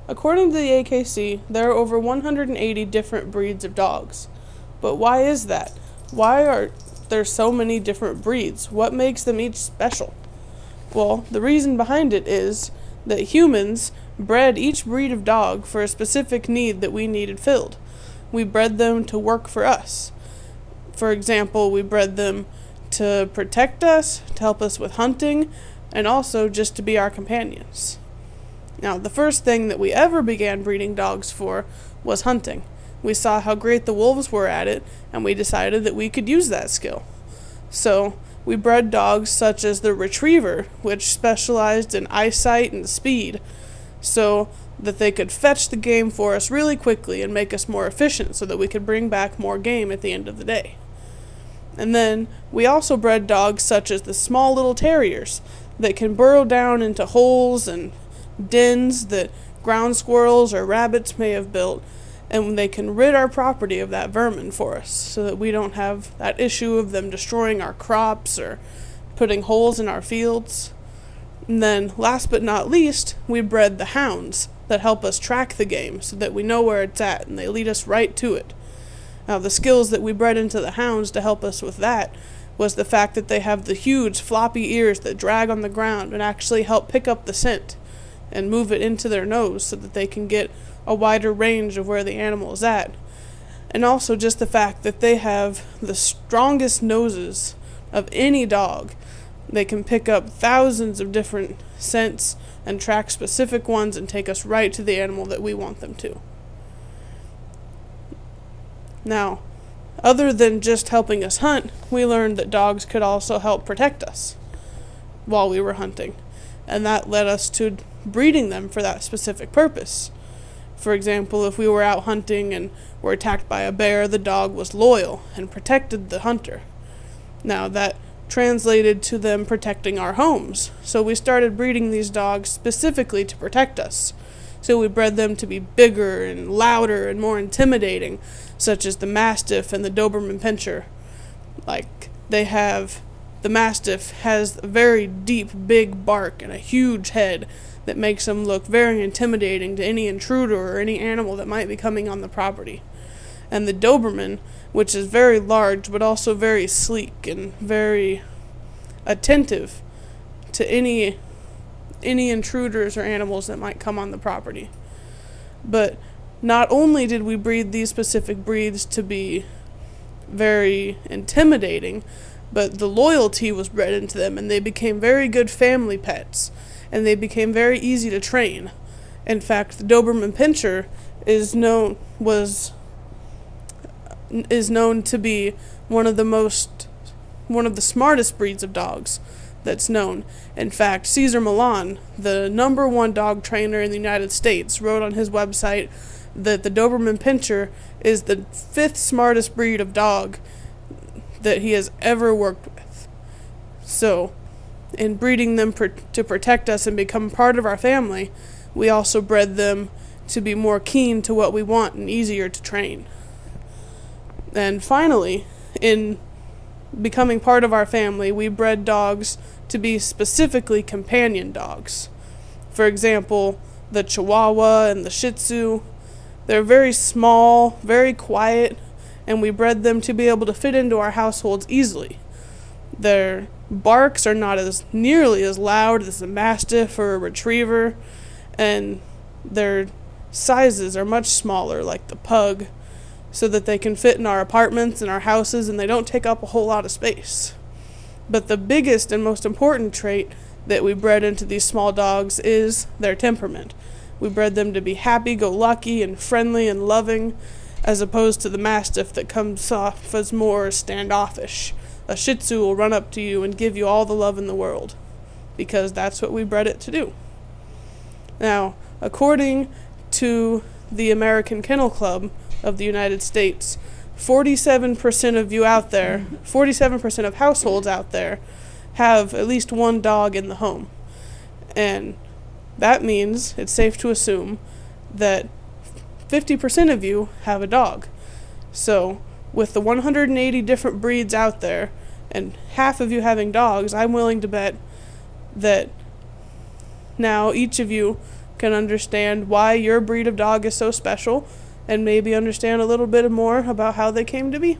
According to the AKC, there are over 180 different breeds of dogs. But why is that? Why are there so many different breeds? What makes them each special? Well, the reason behind it is that humans bred each breed of dog for a specific need that we needed filled. We bred them to work for us. For example, we bred them to protect us, to help us with hunting, and also just to be our companions. Now, the first thing that we ever began breeding dogs for was hunting. We saw how great the wolves were at it, and we decided that we could use that skill. So, we bred dogs such as the retriever, which specialized in eyesight and speed, so that they could fetch the game for us really quickly and make us more efficient so that we could bring back more game at the end of the day. And then, we also bred dogs such as the small little terriers that can burrow down into holes and dens that ground squirrels or rabbits may have built, and they can rid our property of that vermin for us so that we don't have that issue of them destroying our crops or putting holes in our fields. And then, last but not least, we bred the hounds that help us track the game so that we know where it's at and they lead us right to it. Now, the skills that we bred into the hounds to help us with that was the fact that they have the huge floppy ears that drag on the ground and actually help pick up the scent and move it into their nose so that they can get a wider range of where the animal is at. And also just the fact that they have the strongest noses of any dog. They can pick up thousands of different scents and track specific ones and take us right to the animal that we want them to. Now, other than just helping us hunt, we learned that dogs could also help protect us while we were hunting. And that led us to breeding them for that specific purpose. For example, if we were out hunting and were attacked by a bear, the dog was loyal and protected the hunter. Now, that translated to them protecting our homes. So we started breeding these dogs specifically to protect us. So we bred them to be bigger and louder and more intimidating, such as the Mastiff and the Doberman Pinscher. The Mastiff has a very deep, big bark and a huge head that makes them look very intimidating to any intruder or any animal that might be coming on the property. And the Doberman, which is very large but also very sleek and very attentive to any intruders or animals that might come on the property. But not only did we breed these specific breeds to be very intimidating, but the loyalty was bred into them, and they became very good family pets, and they became very easy to train. In fact, the Doberman Pinscher is known to be one of the smartest breeds of dogs that's known. In fact, Cesar Millan, the #1 dog trainer in the United States, wrote on his website that the Doberman Pinscher is the 5th smartest breed of dog that he has ever worked with. So, in breeding them to protect us and become part of our family, we also bred them to be more keen to what we want and easier to train. And finally, in becoming part of our family, we bred dogs to be specifically companion dogs. For example, the Chihuahua and the Shih Tzu. They're very small, very quiet, and we bred them to be able to fit into our households easily. Their barks are not as nearly as loud as a Mastiff or a Retriever, and their sizes are much smaller, like the Pug, so that they can fit in our apartments and our houses, and they don't take up a whole lot of space. But the biggest and most important trait that we bred into these small dogs is their temperament. We bred them to be happy-go-lucky and friendly and loving, as opposed to the Mastiff that comes off as more standoffish. A Shih Tzu will run up to you and give you all the love in the world, because that's what we bred it to do. Now, according to the American Kennel Club of the United States, 47% of households out there have at least one dog in the home. And that means it's safe to assume that 50% of you have a dog. So, with the 180 different breeds out there, and half of you having dogs, I'm willing to bet that now each of you can understand why your breed of dog is so special and maybe understand a little bit more about how they came to be.